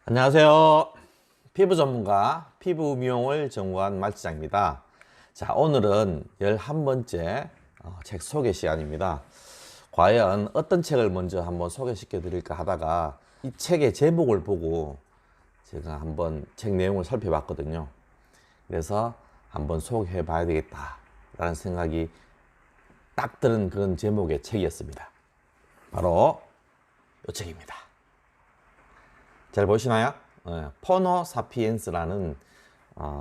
안녕하세요. 피부 전문가 피부 미용을 전공한 말지장입니다. 자, 오늘은 11번째 책 소개 시간입니다. 과연 어떤 책을 먼저 한번 소개시켜 드릴까 하다가 이 책의 제목을 보고 제가 한번 책 내용을 살펴봤거든요. 그래서 한번 소개해 봐야 되겠다 라는 생각이 딱 드는 그런 제목의 책이었습니다. 바로 이 책입니다. 잘 보시나요? 포노 사피엔스라는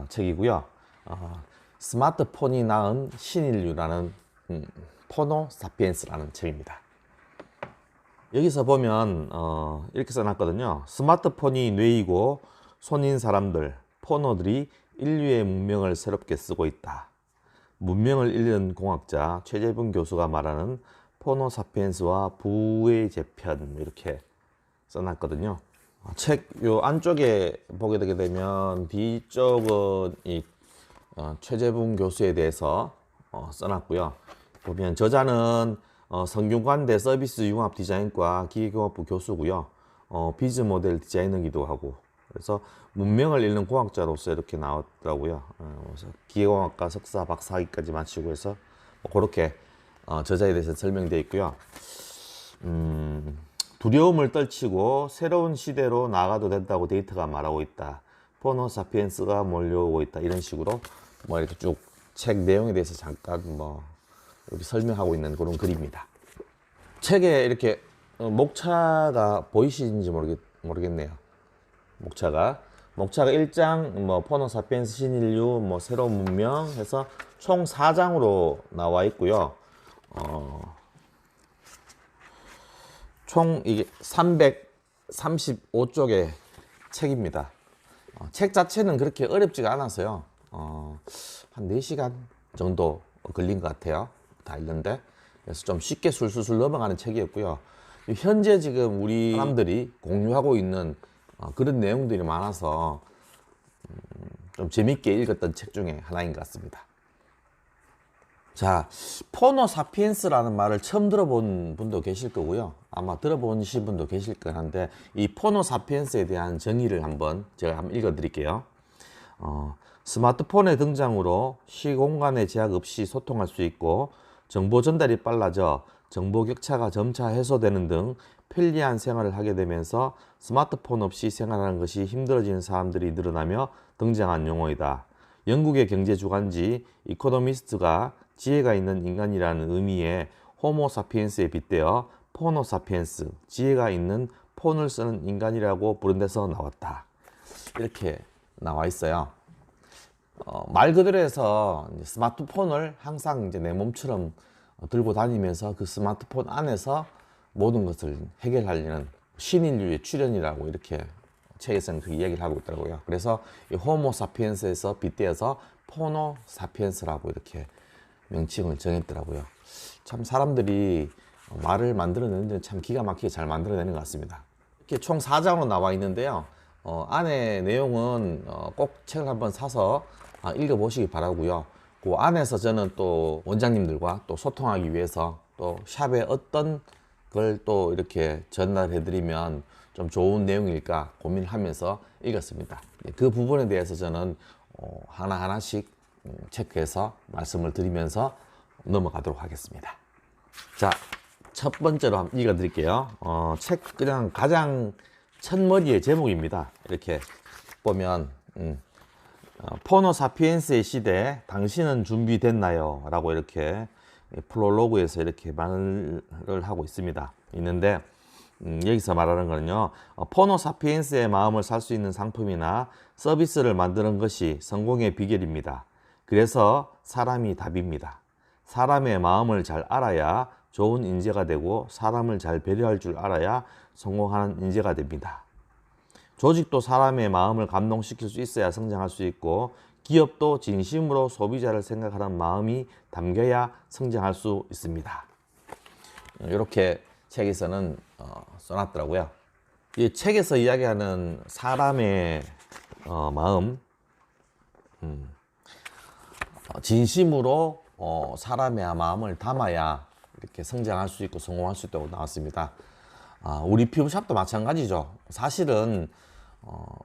책이고요. 스마트폰이 낳은 신인류라는 포노 사피엔스라는 책입니다. 여기서 보면 이렇게 써놨거든요. 스마트폰이 뇌이고 손인 사람들, 포노들이 인류의 문명을 새롭게 쓰고 있다. 문명을 읽는 공학자 최재분 교수가 말하는 포노 사피엔스와 부의 재편, 이렇게 써놨거든요. 책 요 안쪽에 보게 되게 되면 뒤쪽은 이 최재분 교수에 대해서 써놨고요. 보면 저자는 성균관대 서비스 융합 디자인과 기계공학부 교수고요. 비즈 모델 디자이너기도 하고, 그래서 문명을 읽는 공학자로서 이렇게 나왔더라고요. 그래서 기계공학과 석사 박사학위까지 마치고 해서 그렇게 저자에 대해서 설명되어 있고요. 두려움을 떨치고 새로운 시대로 나아가도 된다고 데이터가 말하고 있다. 포노 사피엔스가 몰려오고 있다. 이런 식으로 이렇게 쭉 책 내용에 대해서 잠깐 이렇게 설명하고 있는 그런 글입니다. 책에 이렇게 목차가 보이시는지 모르겠네요. 목차가 1장 포노 사피엔스 신인류 새로운 문명 해서 총 4장으로 나와 있고요. 총 이게 335쪽의 책입니다. 책 자체는 그렇게 어렵지가 않아서요. 한 4시간 정도 걸린 것 같아요. 다 읽는데. 그래서 좀 쉽게 술술술 넘어가는 책이었고요. 현재 지금 우리 사람들이 공유하고 있는 그런 내용들이 많아서 좀 재밌게 읽었던 책 중에 하나인 것 같습니다. 자, 포노 사피엔스라는 말을 처음 들어본 분도 계실 거고요. 아마 들어보신 분도 계실 거한데, 이 포노 사피엔스에 대한 정의를 제가 한번 읽어 드릴게요. 스마트폰의 등장으로 시공간의 제약 없이 소통할 수 있고, 정보 전달이 빨라져 정보 격차가 점차 해소되는 등 편리한 생활을 하게 되면서 스마트폰 없이 생활하는 것이 힘들어지는 사람들이 늘어나며 등장한 용어이다. 영국의 경제 주간지 이코노미스트가 지혜가 있는 인간이라는 의미의 호모 사피엔스에 빗대어 포노 사피엔스, 지혜가 있는 폰을 쓰는 인간이라고 부른 데서 나왔다. 이렇게 나와 있어요. 말 그대로 해서 스마트폰을 항상 이제 내 몸처럼 들고 다니면서 그 스마트폰 안에서 모든 것을 해결하려는 신인류의 출현이라고 이렇게 책에서는 그 이야기를 하고 있더라고요. 그래서 이 호모 사피엔스에서 빗대어서 포노 사피엔스라고 이렇게 명칭을 정했더라고요. 참 사람들이 말을 만들어내는데 참 기가 막히게 잘 만들어내는 것 같습니다. 이렇게 총 4장으로 나와 있는데요. 안에 내용은 꼭 책을 한번 사서 읽어보시기 바라고요. 그 안에서 저는 또 원장님들과 또 소통하기 위해서 또 샵에 어떤 걸 또 이렇게 전달해드리면 좀 좋은 내용일까 고민하면서 읽었습니다. 그 부분에 대해서 저는 하나하나씩 체크해서 말씀을 드리면서 넘어가도록 하겠습니다. 자, 첫 번째로 한번 읽어 드릴게요. 책 그냥 가장 첫머리의 제목입니다. 이렇게 보면 포노 사피엔스의 시대, 당신은 준비됐나요? 라고 이렇게 프롤로그에서 이렇게 말을 하고 있는데 여기서 말하는 거는요, 포노 사피엔스의 마음을 살 수 있는 상품이나 서비스를 만드는 것이 성공의 비결입니다. 그래서 사람이 답입니다. 사람의 마음을 잘 알아야 좋은 인재가 되고, 사람을 잘 배려할 줄 알아야 성공하는 인재가 됩니다. 조직도 사람의 마음을 감동시킬 수 있어야 성장할 수 있고, 기업도 진심으로 소비자를 생각하는 마음이 담겨야 성장할 수 있습니다. 이렇게 책에서는 써놨더라고요. 이 책에서 이야기하는 사람의 마음, 진심으로 사람의 마음을 담아야 이렇게 성장할 수 있고 성공할 수 있다고 나왔습니다. 우리 피부샵도 마찬가지죠. 사실은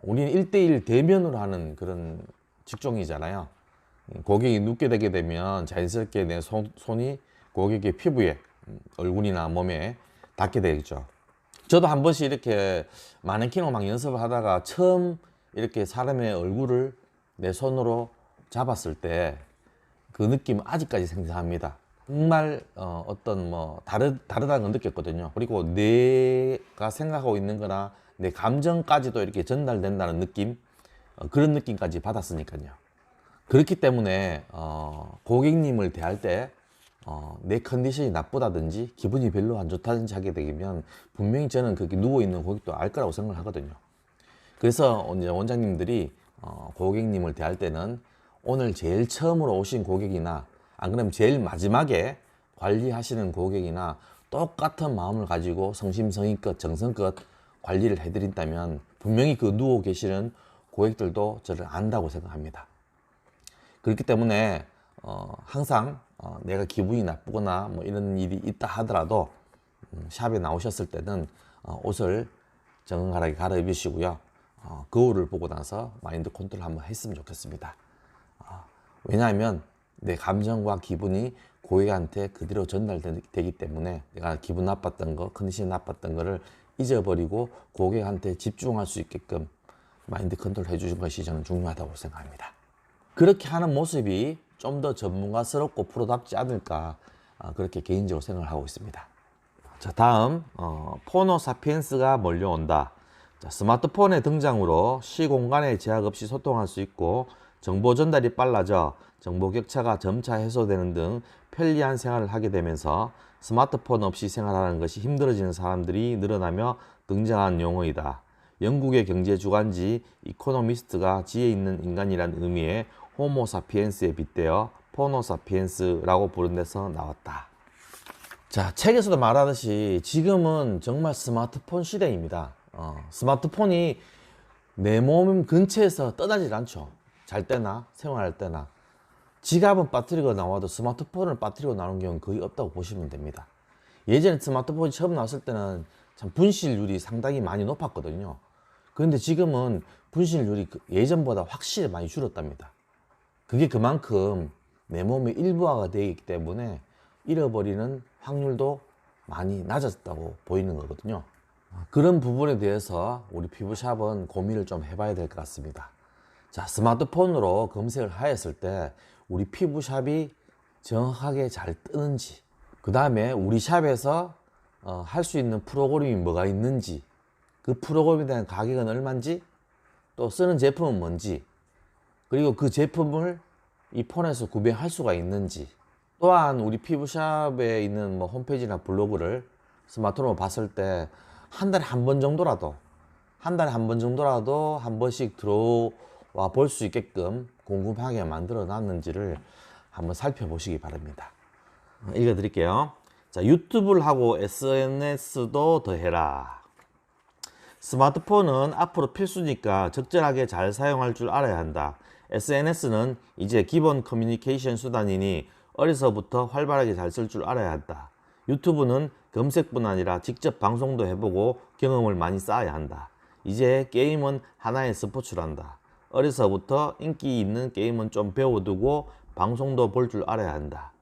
우리는 1대1 대면으로 하는 그런 직종이잖아요. 고객이 눕게 되게 되면 자연스럽게 내 손이 고객의 피부에 얼굴이나 몸에 닿게 되겠죠. 저도 한 번씩 이렇게 마네킹을 막 연습을 하다가 처음 이렇게 사람의 얼굴을 내 손으로 잡았을 때 그 느낌은 아직까지 생생합니다. 정말 어떤 뭐 다르다는 걸 느꼈거든요. 그리고 내가 생각하고 있는 거나 내 감정까지도 이렇게 전달된다는 느낌, 그런 느낌까지 받았으니까요. 그렇기 때문에 고객님을 대할 때 내 컨디션이 나쁘다든지 기분이 별로 안 좋다든지 하게 되면 분명히 저는 그렇게 누워있는 고객도 알 거라고 생각을 하거든요. 그래서 이제 원장님들이 고객님을 대할 때는 오늘 제일 처음으로 오신 고객이나 안 그러면 제일 마지막에 관리하시는 고객이나 똑같은 마음을 가지고 성심성의껏 정성껏 관리를 해드린다면 분명히 그 누워 계시는 고객들도 저를 안다고 생각합니다. 그렇기 때문에 항상 내가 기분이 나쁘거나 뭐 이런 일이 있다 하더라도 샵에 나오셨을 때는 옷을 정갈하게 갈아입으시고요. 거울을 보고 나서 마인드 컨트롤 한번 했으면 좋겠습니다. 왜냐하면 내 감정과 기분이 고객한테 그대로 전달되기 때문에 내가 기분 나빴던 거, 컨디션 나빴던 거를 잊어버리고 고객한테 집중할 수 있게끔 마인드 컨트롤 해주신 것이 저는 중요하다고 생각합니다. 그렇게 하는 모습이 좀 더 전문가스럽고 프로답지 않을까, 그렇게 개인적으로 생각을 하고 있습니다. 자, 다음 포노 사피엔스가 몰려온다. 자, 스마트폰의 등장으로 시공간의 제약 없이 소통할 수 있고 정보 전달이 빨라져 정보 격차가 점차 해소되는 등 편리한 생활을 하게 되면서 스마트폰 없이 생활하는 것이 힘들어지는 사람들이 늘어나며 등장한 용어이다. 영국의 경제 주간지 이코노미스트가 지혜 있는 인간이라는 의미의 호모 사피엔스에 빗대어 포노 사피엔스라고 부른 데서 나왔다. 자, 책에서도 말하듯이 지금은 정말 스마트폰 시대입니다. 스마트폰이 내 몸 근처에서 떠나질 않죠. 잘 때나 생활할 때나. 지갑은 빠뜨리고 나와도 스마트폰을 빠뜨리고 나오는 경우는 거의 없다고 보시면 됩니다. 예전에 스마트폰이 처음 나왔을 때는 참 분실률이 상당히 많이 높았거든요. 그런데 지금은 분실률이 예전보다 확실히 많이 줄었답니다. 그게 그만큼 내 몸의 일부화가 되기 때문에 잃어버리는 확률도 많이 낮아졌다고 보이는 거거든요. 그런 부분에 대해서 우리 피부샵은 고민을 좀 해봐야 될 것 같습니다. 자, 스마트폰으로 검색을 하였을 때 우리 피부샵이 정확하게 잘 뜨는지, 그 다음에 우리 샵에서 할 수 있는 프로그램이 뭐가 있는지, 그 프로그램에 대한 가격은 얼마인지, 또 쓰는 제품은 뭔지, 그리고 그 제품을 이 폰에서 구매할 수가 있는지, 또한 우리 피부샵에 있는 뭐 홈페이지나 블로그를 스마트폰으로 봤을 때 한 달에 한 번 정도라도 한 번씩 들어와 볼 수 있게끔 궁금하게 만들어 놨는지를 한번 살펴보시기 바랍니다. 읽어 드릴게요. 자, 유튜브를 하고 SNS도 더해라. 스마트폰은 앞으로 필수니까 적절하게 잘 사용할 줄 알아야 한다. SNS는 이제 기본 커뮤니케이션 수단이니 어려서부터 활발하게 잘 쓸 줄 알아야 한다. 유튜브는 검색뿐 아니라 직접 방송도 해보고 경험을 많이 쌓아야 한다. 이제 게임은 하나의 스포츠란다. 어려서부터 인기 있는 게임은 좀 배워두고 방송도 볼 줄 알아야 한다.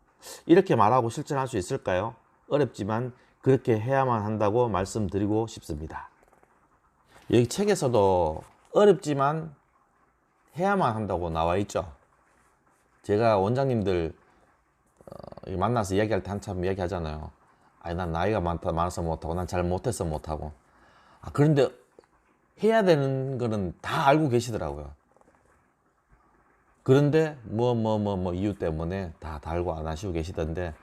이렇게 말하고 실천할 수 있을까요? 어렵지만 그렇게 해야만 한다고 말씀드리고 싶습니다. 여기 책에서도 어렵지만 해야만 한다고 나와 있죠. 제가 원장님들 만나서 이야기할 때 한참 이야기하잖아요. 아니, 난 나이가 많아서 못하고 난 잘 못해서 못하고. 그런데 해야 되는 거는 다 알고 계시더라고요. 그런데 뭐 이유 때문에 다 알고 안 하시고 계시던데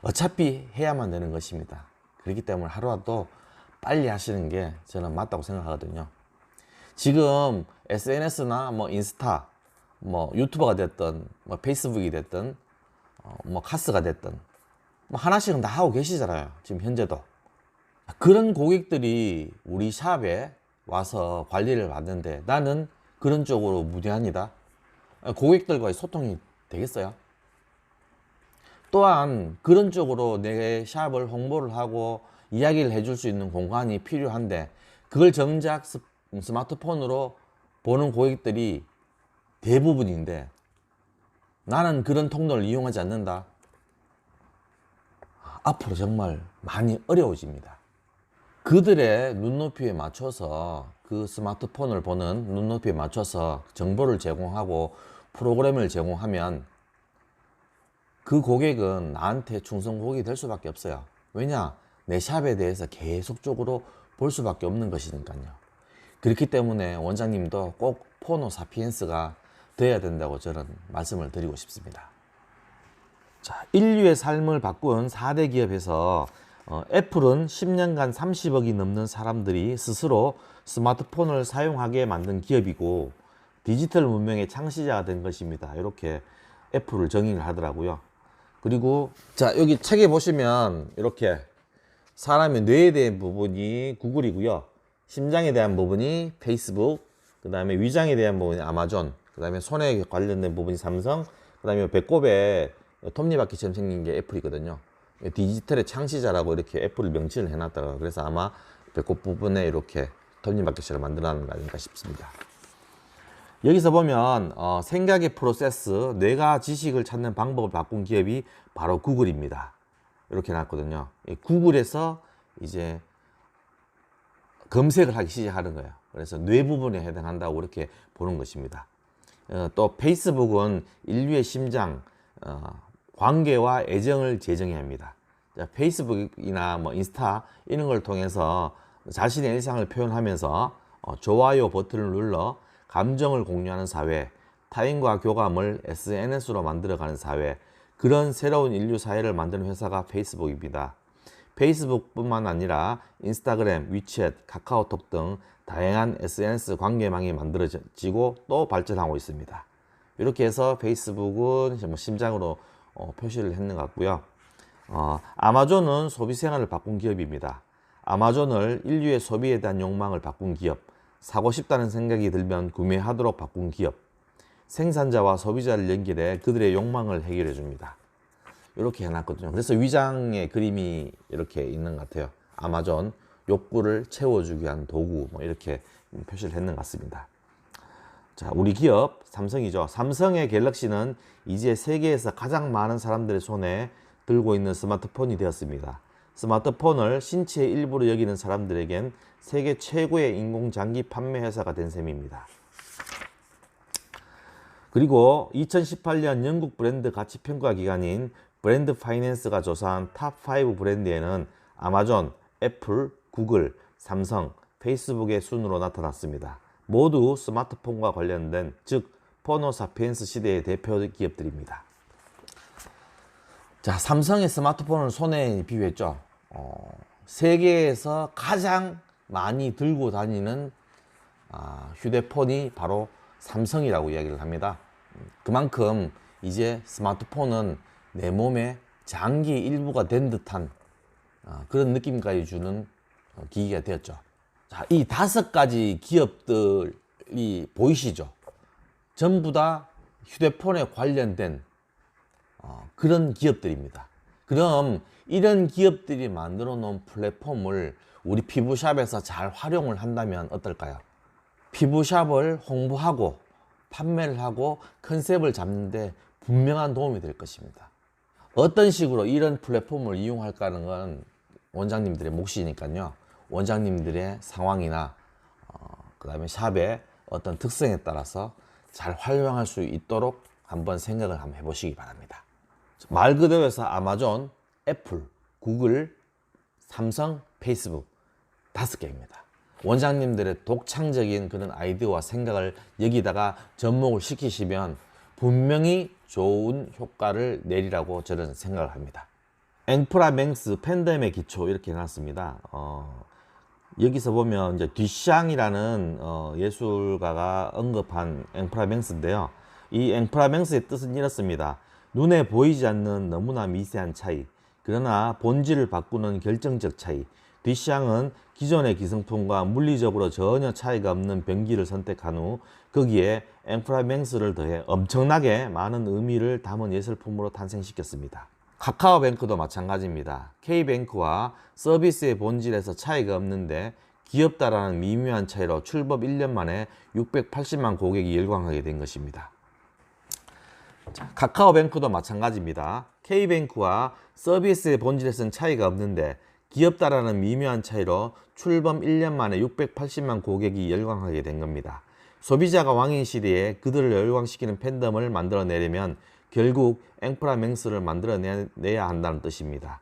어차피 해야만 되는 것입니다. 그렇기 때문에 하루라도 빨리 하시는 게 저는 맞다고 생각하거든요. 지금 SNS나 뭐 인스타, 뭐 유튜버가 됐든 뭐 페이스북이 됐든 뭐 카스가 됐든 뭐 하나씩은 다 하고 계시잖아요. 지금 현재도. 그런 고객들이 우리 샵에 와서 관리를 받는데 나는 그런 쪽으로 무대합니다. 고객들과의 소통이 되겠어요? 또한 그런 쪽으로 내 샵을 홍보를 하고 이야기를 해줄 수 있는 공간이 필요한데 그걸 정작 스마트폰으로 보는 고객들이 대부분인데 나는 그런 통로를 이용하지 않는다. 앞으로 정말 많이 어려워집니다. 그들의 눈높이에 맞춰서 그 스마트폰을 보는 눈높이에 맞춰서 정보를 제공하고 프로그램을 제공하면 그 고객은 나한테 충성 고객이 될 수밖에 없어요. 왜냐? 내 샵에 대해서 계속적으로 볼 수밖에 없는 것이니까요. 그렇기 때문에 원장님도 꼭 포노 사피엔스가 돼야 된다고 저는 말씀을 드리고 싶습니다. 자, 인류의 삶을 바꾼 4대 기업에서 애플은 10년간 30억이 넘는 사람들이 스스로 스마트폰을 사용하게 만든 기업이고 디지털 문명의 창시자가 된 것입니다. 이렇게 애플을 정의를 하더라고요. 그리고 자, 여기 책에 보시면 이렇게 사람의 뇌에 대한 부분이 구글이고요. 심장에 대한 부분이 페이스북, 그 다음에 위장에 대한 부분이 아마존, 그 다음에 손에 관련된 부분이 삼성, 그 다음에 배꼽에 톱니바퀴처럼 생긴 게 애플이거든요. 디지털의 창시자라고 이렇게 애플을 명칭을 해놨다가 그래서 아마 배꼽 부분에 이렇게 톱니바퀴처럼 만들어놨는 거 아닌가 싶습니다. 여기서 보면 생각의 프로세스, 뇌가 지식을 찾는 방법을 바꾼 기업이 바로 구글입니다. 이렇게 나왔거든요. 구글에서 이제 검색을 하기 시작하는 거예요. 그래서 뇌 부분에 해당한다고 이렇게 보는 것입니다. 또 페이스북은 인류의 심장, 관계와 애정을 재정해야 합니다. 페이스북이나 뭐 인스타 이런 걸 통해서 자신의 일상을 표현하면서 좋아요 버튼을 눌러 감정을 공유하는 사회, 타인과 교감을 SNS로 만들어가는 사회, 그런 새로운 인류 사회를 만드는 회사가 페이스북입니다. 페이스북뿐만 아니라 인스타그램, 위챗, 카카오톡 등 다양한 SNS 관계망이 만들어지고 또 발전하고 있습니다. 이렇게 해서 페이스북은 심장으로 표시를 했는 것 같고요. 아마존은 소비 생활을 바꾼 기업입니다. 아마존을 인류의 소비에 대한 욕망을 바꾼 기업, 사고 싶다는 생각이 들면 구매하도록 바꾼 기업, 생산자와 소비자를 연결해 그들의 욕망을 해결해 줍니다. 이렇게 해놨거든요. 그래서 위장의 그림이 이렇게 있는 것 같아요. 아마존, 욕구를 채워주기 위한 도구, 뭐 이렇게 표시를 했는 것 같습니다. 자, 우리 기업 삼성이죠. 삼성의 갤럭시는 이제 세계에서 가장 많은 사람들의 손에 들고 있는 스마트폰이 되었습니다. 스마트폰을 신체의 일부로 여기는 사람들에겐 세계 최고의 인공장기 판매 회사가 된 셈입니다. 그리고 2018년 영국 브랜드 가치평가 기관인 브랜드 파이낸스가 조사한 탑5 브랜드에는 아마존, 애플, 구글, 삼성, 페이스북의 순으로 나타났습니다. 모두 스마트폰과 관련된, 즉 포노 사피엔스 시대의 대표 기업들입니다. 자, 삼성의 스마트폰을 손에 비유했죠. 세계에서 가장 많이 들고 다니는 휴대폰이 바로 삼성이라고 이야기를 합니다. 그만큼 이제 스마트폰은 내 몸의 장기 일부가 된 듯한 그런 느낌까지 주는 기기가 되었죠. 자, 이 5가지 기업들이 보이시죠? 전부 다 휴대폰에 관련된 그런 기업들입니다. 그럼 이런 기업들이 만들어 놓은 플랫폼을 우리 피부샵에서 잘 활용을 한다면 어떨까요? 피부샵을 홍보하고 판매를 하고 컨셉을 잡는데 분명한 도움이 될 것입니다. 어떤 식으로 이런 플랫폼을 이용할까는 건 원장님들의 몫이니까요. 원장님들의 상황이나 그 다음에 샵의 어떤 특성에 따라서 잘 활용할 수 있도록 한번 생각을 한번 해보시기 바랍니다. 말 그대로 해서 아마존, 애플, 구글, 삼성, 페이스북 5개입니다. 원장님들의 독창적인 그런 아이디어와 생각을 여기다가 접목을 시키시면 분명히 좋은 효과를 내리라고 저는 생각을 합니다. 앵프라 맹스 팬덤의 기초 이렇게 해놨습니다. 여기서 보면 이제 듀샹이라는 예술가가 언급한 앵프라 맹스인데요. 이 앵프라 맹스의 뜻은 이렇습니다. 눈에 보이지 않는 너무나 미세한 차이, 그러나 본질을 바꾸는 결정적 차이. 듀샹은 기존의 기성품과 물리적으로 전혀 차이가 없는 병기를 선택한 후 거기에 앵프라 맹스를 더해 엄청나게 많은 의미를 담은 예술품으로 탄생시켰습니다. 카카오뱅크도 마찬가지입니다. K뱅크와 서비스의 본질에서 차이가 없는데 귀엽다라는 미묘한 차이로 출범 1년 만에 680만 고객이 열광하게 된 것입니다. 자, 카카오뱅크도 마찬가지입니다. K뱅크와 서비스의 본질에서는 차이가 없는데 귀엽다라는 미묘한 차이로 출범 1년 만에 680만 고객이 열광하게 된 겁니다. 소비자가 왕인 시대에 그들을 열광시키는 팬덤을 만들어내려면 결국 앵프라맹스를 만들어내야 한다는 뜻입니다.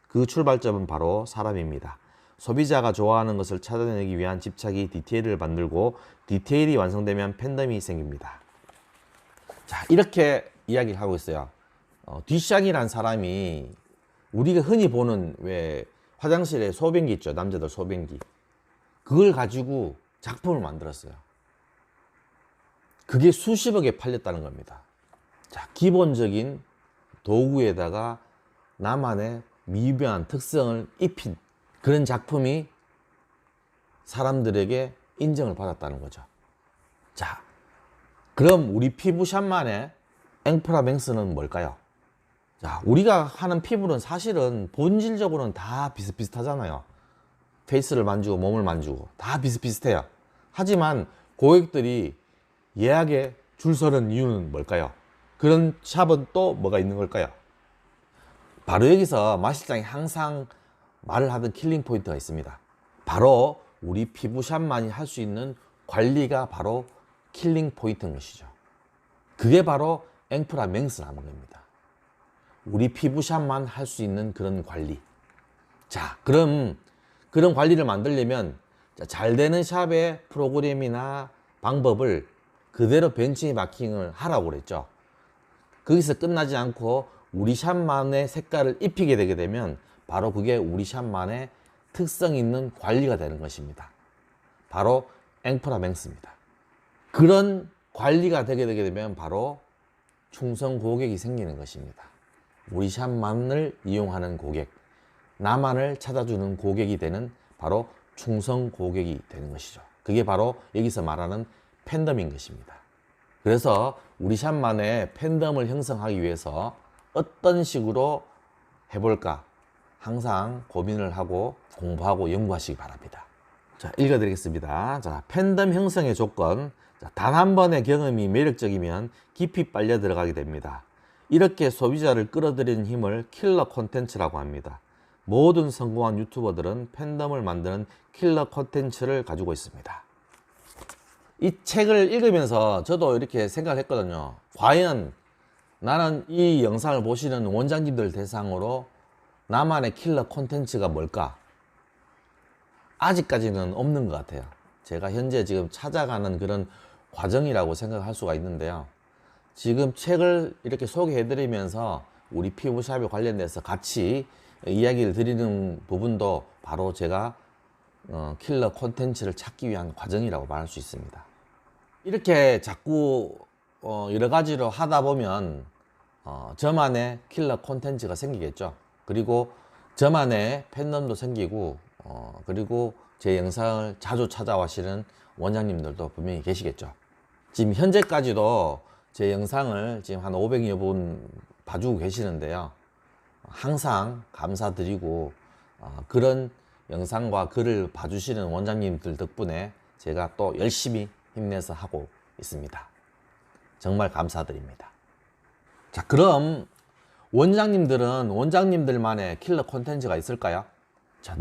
그 출발점은 바로 사람입니다. 소비자가 좋아하는 것을 찾아내기 위한 집착이 디테일을 만들고 디테일이 완성되면 팬덤이 생깁니다. 자, 이렇게 이야기를 하고 있어요. 뒷샹이란 사람이 우리가 흔히 보는 왜 화장실에 소변기 있죠. 남자들 소변기. 그걸 가지고 작품을 만들었어요. 그게 수십억에 팔렸다는 겁니다. 자, 기본적인 도구에다가 나만의 미묘한 특성을 입힌 그런 작품이 사람들에게 인정을 받았다는 거죠. 자, 그럼 우리 피부샷만의 앵프라맹스는 뭘까요? 자, 우리가 하는 피부는 사실은 본질적으로는 다 비슷비슷하잖아요. 페이스를 만지고 몸을 만지고 다 비슷비슷해요. 하지만 고객들이 예약에 줄 서는 이유는 뭘까요? 그런 샵은 또 뭐가 있는 걸까요? 바로 여기서 마 실장이 항상 말을 하던 킬링 포인트가 있습니다. 바로 우리 피부샵만이 할 수 있는 관리가 바로 킬링 포인트인 것이죠. 그게 바로 앵프라맹스라는 겁니다. 우리 피부샵만 할 수 있는 그런 관리. 자, 그럼 그런 관리를 만들려면 잘 되는 샵의 프로그램이나 방법을 그대로 벤치마킹을 하라고 그랬죠. 거기서 끝나지 않고 우리 샵만의 색깔을 입히게 되게 되면 바로 그게 우리 샵만의 특성 있는 관리가 되는 것입니다. 바로 앵프라맹스입니다. 그런 관리가 되게 되면 바로 충성 고객이 생기는 것입니다. 우리 샵만을 이용하는 고객, 나만을 찾아주는 고객이 되는 바로 충성 고객이 되는 것이죠. 그게 바로 여기서 말하는 팬덤인 것입니다. 그래서 우리 샵만의 팬덤을 형성하기 위해서 어떤 식으로 해볼까 항상 고민을 하고 공부하고 연구하시기 바랍니다. 자, 읽어드리겠습니다. 자, 팬덤 형성의 조건. 단 한 번의 경험이 매력적이면 깊이 빨려 들어가게 됩니다. 이렇게 소비자를 끌어들이는 힘을 킬러 콘텐츠라고 합니다. 모든 성공한 유튜버들은 팬덤을 만드는 킬러 콘텐츠를 가지고 있습니다. 이 책을 읽으면서 저도 이렇게 생각을 했거든요. 과연 나는 이 영상을 보시는 원장님들 대상으로 나만의 킬러 콘텐츠가 뭘까? 아직까지는 없는 것 같아요. 제가 현재 지금 찾아가는 그런 과정이라고 생각할 수가 있는데요. 지금 책을 이렇게 소개해드리면서 우리 피부샵에 관련돼서 같이 이야기를 드리는 부분도 바로 제가 킬러 콘텐츠를 찾기 위한 과정이라고 말할 수 있습니다. 이렇게 자꾸 여러 가지로 하다 보면 저만의 킬러 콘텐츠가 생기겠죠. 그리고 저만의 팬덤도 생기고 그리고 제 영상을 자주 찾아와시는 원장님들도 분명히 계시겠죠. 지금 현재까지도 제 영상을 지금 한 500여 분 봐주고 계시는데요. 항상 감사드리고 그런 영상과 글을 봐주시는 원장님들 덕분에 제가 또 열심히 힘내서 하고 있습니다. 정말 감사드립니다. 자, 그럼 원장님들은 원장님들만의 킬러 콘텐츠가 있을까요? 자,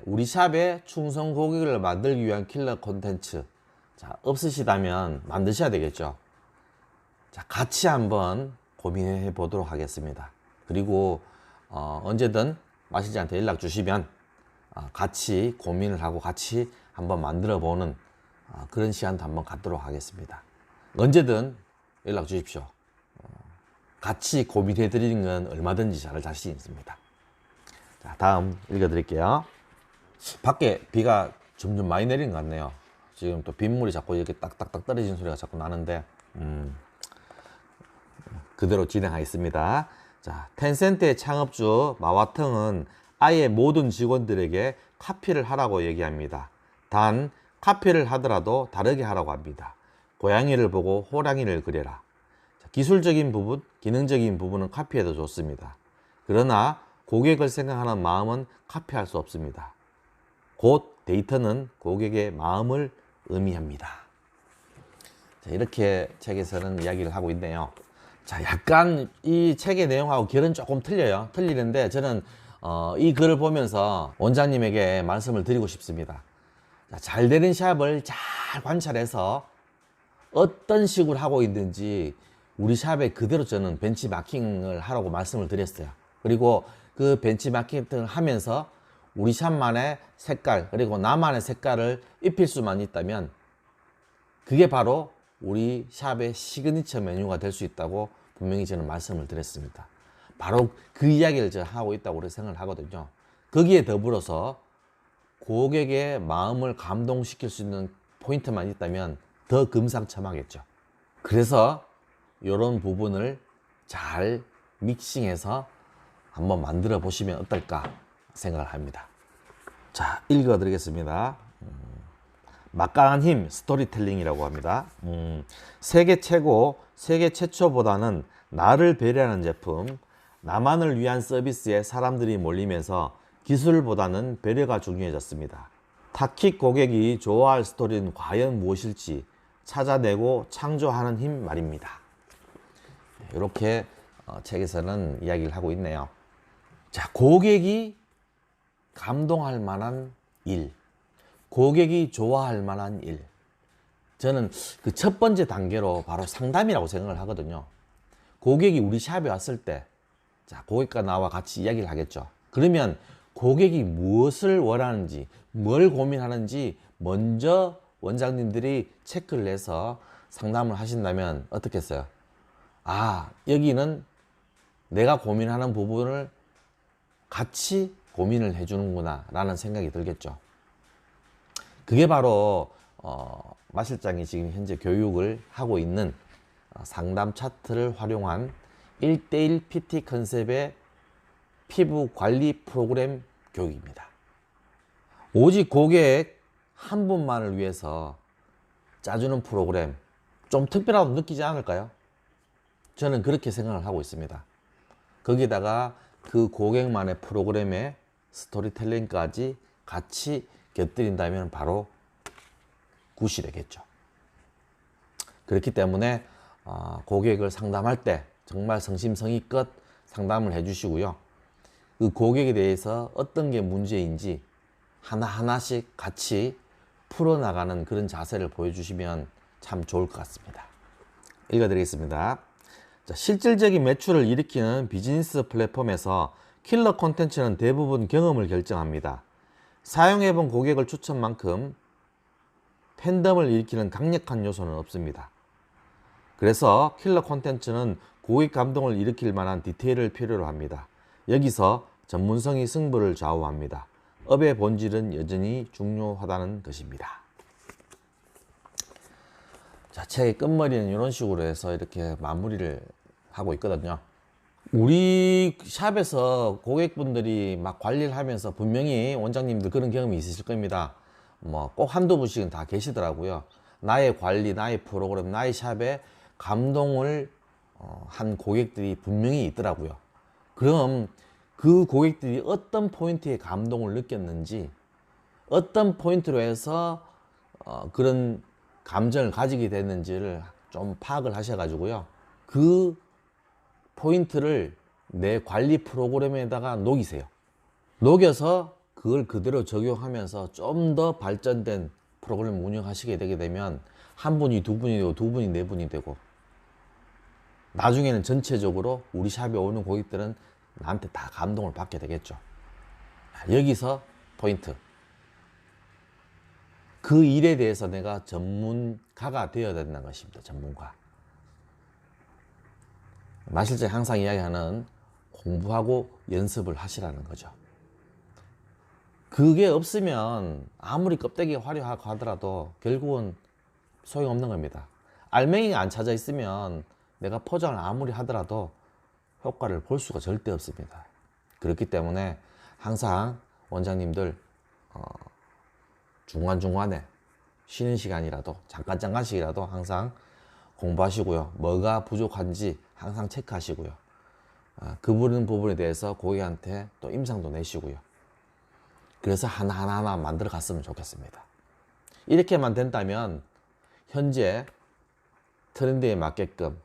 우리 샵의 충성 고객을 만들기 위한 킬러 콘텐츠. 자, 없으시다면 만드셔야 되겠죠. 자, 같이 한번 고민해 보도록 하겠습니다. 그리고 언제든 마실장한테 연락 주시면 같이 고민을 하고 같이 한번 만들어 보는 그런 시간도 한번 갖도록 하겠습니다. 언제든 연락 주십시오. 같이 고민해 드리는 건 얼마든지 잘 자신 있습니다. 자, 다음 읽어 드릴게요. 밖에 비가 점점 많이 내리는 것 같네요. 지금 또 빗물이 자꾸 이렇게 딱딱딱 떨어지는 소리가 자꾸 나는데 그대로 진행하겠습니다. 자, 텐센트의 창업주 마와텅은 아예 모든 직원들에게 카피를 하라고 얘기합니다. 단 카피를 하더라도 다르게 하라고 합니다. 고양이를 보고 호랑이를 그려라. 자, 기술적인 부분, 기능적인 부분은 카피해도 좋습니다. 그러나 고객을 생각하는 마음은 카피할 수 없습니다. 곧 데이터는 고객의 마음을 의미합니다. 자, 이렇게 책에서는 이야기를 하고 있네요. 자, 약간 이 책의 내용하고 결은 조금 틀려요. 틀리는데 저는 이 글을 보면서 원장님에게 말씀을 드리고 싶습니다. 자, 잘 되는 샵을 잘 관찰해서 어떤 식으로 하고 있는지 우리 샵에 그대로 저는 벤치마킹을 하라고 말씀을 드렸어요. 그리고 그 벤치마킹을 하면서 우리 샵만의 색깔, 그리고 나만의 색깔을 입힐 수만 있다면 그게 바로 우리 샵의 시그니처 메뉴가 될 수 있다고 분명히 저는 말씀을 드렸습니다. 바로 그 이야기를 제가 하고 있다고 생각을 하거든요. 거기에 더불어서 고객의 마음을 감동시킬 수 있는 포인트만 있다면 더 금상첨화겠죠. 그래서 이런 부분을 잘 믹싱해서 한번 만들어 보시면 어떨까 생각을 합니다. 자, 읽어 드리겠습니다. 막강한 힘 스토리텔링이라고 합니다. 세계 최고, 세계 최초보다는 나를 배려하는 제품, 나만을 위한 서비스에 사람들이 몰리면서 기술보다는 배려가 중요해졌습니다. 타깃 고객이 좋아할 스토리는 과연 무엇일지 찾아내고 창조하는 힘 말입니다. 이렇게 책에서는 이야기를 하고 있네요. 자, 고객이 감동할 만한 일, 고객이 좋아할 만한 일. 저는 그 첫 번째 단계로 바로 상담이라고 생각을 하거든요. 고객이 우리 샵에 왔을 때, 자, 고객과 나와 같이 이야기를 하겠죠. 그러면 고객이 무엇을 원하는지, 뭘 고민하는지 먼저 원장님들이 체크를 해서 상담을 하신다면 어떻겠어요? 아, 여기는 내가 고민하는 부분을 같이 고민을 해주는구나 라는 생각이 들겠죠. 그게 바로 마 실장이 지금 현재 교육을 하고 있는 상담 차트를 활용한 1대1 PT 컨셉의 피부 관리 프로그램 교육입니다. 오직 고객 한 분만을 위해서 짜주는 프로그램, 좀 특별하다고 느끼지 않을까요? 저는 그렇게 생각을 하고 있습니다. 거기다가 그 고객만의 프로그램의 스토리텔링까지 같이 곁들인다면 바로 굿이 되겠죠. 그렇기 때문에 고객을 상담할 때 정말 성심성의껏 상담을 해주시고요. 그 고객에 대해서 어떤 게 문제인지 하나하나씩 같이 풀어나가는 그런 자세를 보여주시면 참 좋을 것 같습니다. 읽어드리겠습니다. 자, 실질적인 매출을 일으키는 비즈니스 플랫폼에서 킬러 콘텐츠는 대부분 경험을 결정합니다. 사용해본 고객을 추천만큼 팬덤을 일으키는 강력한 요소는 없습니다. 그래서 킬러 콘텐츠는 고객 감동을 일으킬 만한 디테일을 필요로 합니다. 여기서 전문성이 승부를 좌우합니다. 업의 본질은 여전히 중요하다는 것입니다. 자, 책의 끝머리는 이런 식으로 해서 이렇게 마무리를 하고 있거든요. 우리 샵에서 고객분들이 막 관리를 하면서 분명히 원장님들 그런 경험이 있으실 겁니다. 뭐 꼭 한두 분씩은 다 계시더라고요. 나의 관리, 나의 프로그램, 나의 샵에 감동을 한 고객들이 분명히 있더라고요. 그럼 그 고객들이 어떤 포인트에 감동을 느꼈는지, 어떤 포인트로 해서 그런 감정을 가지게 됐는지를 좀 파악을 하셔가지고요. 그 포인트를 내 관리 프로그램에다가 녹이세요. 녹여서 그걸 그대로 적용하면서 좀 더 발전된 프로그램을 운영하시게 되게 되면 한 분이 두 분이 되고 두 분이 네 분이 되고 나중에는 전체적으로 우리 샵에 오는 고객들은 나한테 다 감동을 받게 되겠죠. 여기서 포인트. 그 일에 대해서 내가 전문가가 되어야 된다는 것입니다. 전문가. 마 실장이 항상 이야기하는 공부하고 연습을 하시라는 거죠. 그게 없으면 아무리 껍데기가 화려하고 하더라도 결국은 소용없는 겁니다. 알맹이가 안 찾아 있으면 내가 포장을 아무리 하더라도 효과를 볼 수가 절대 없습니다. 그렇기 때문에 항상 원장님들 중간중간에 쉬는 시간이라도 잠깐씩이라도 항상 공부하시고요. 뭐가 부족한지 항상 체크하시고요. 그 부분에 대해서 고객한테 또 임상도 내시고요. 그래서 하나하나 만들어 갔으면 좋겠습니다. 이렇게만 된다면 현재 트렌드에 맞게끔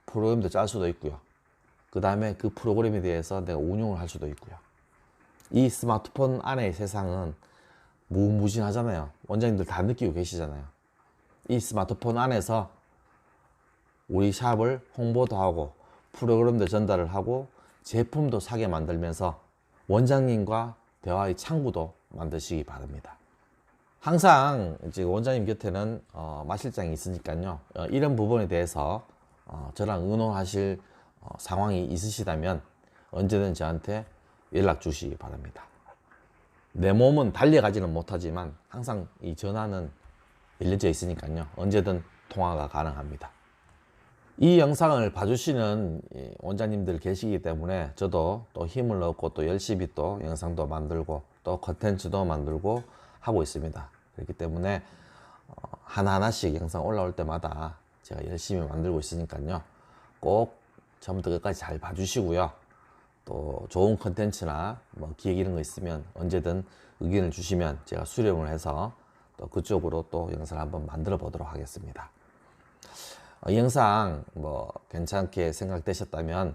프로그램도 짤 수도 있고요. 그 다음에 그 프로그램에 대해서 내가 운용을 할 수도 있고요. 이 스마트폰 안의 세상은 무궁무진하잖아요. 원장님들 다 느끼고 계시잖아요. 이 스마트폰 안에서 우리 샵을 홍보도 하고 프로그램도 전달을 하고 제품도 사게 만들면서 원장님과 대화의 창구도 만드시기 바랍니다. 항상 이제 원장님 곁에는 마실장이 있으니까요. 이런 부분에 대해서 저랑 의논하실 상황이 있으시다면 언제든 저한테 연락 주시기 바랍니다. 내 몸은 달려가지는 못하지만 항상 이 전화는 열려져 있으니까요. 언제든 통화가 가능합니다. 이 영상을 봐주시는 원장님들 계시기 때문에 저도 또 힘을 얻고 또 열심히 또 영상도 만들고 또 컨텐츠도 만들고 하고 있습니다. 그렇기 때문에 하나하나씩 영상 올라올 때마다 제가 열심히 만들고 있으니까요. 꼭 처음부터 끝까지 잘 봐주시고요. 또 좋은 컨텐츠나 뭐 기획 이런 거 있으면 언제든 의견을 주시면 제가 수렴을 해서 또 그쪽으로 또 영상을 한번 만들어 보도록 하겠습니다. 이 영상 뭐 괜찮게 생각되셨다면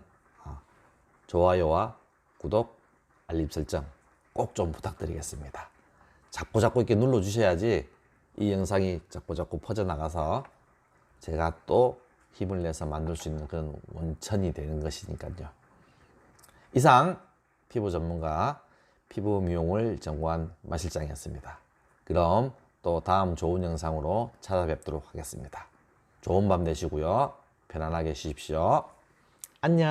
좋아요와 구독, 알림 설정 꼭 좀 부탁드리겠습니다. 자꾸 이렇게 눌러 주셔야지 이 영상이 자꾸 퍼져나가서 제가 또 힘을 내서 만들 수 있는 그런 원천이 되는 것이니까요. 이상 피부 전문가 피부 미용을 전공한 마실장이었습니다. 그럼 또 다음 좋은 영상으로 찾아뵙도록 하겠습니다. 좋은 밤 되시고요. 편안하게 쉬십시오. 안녕.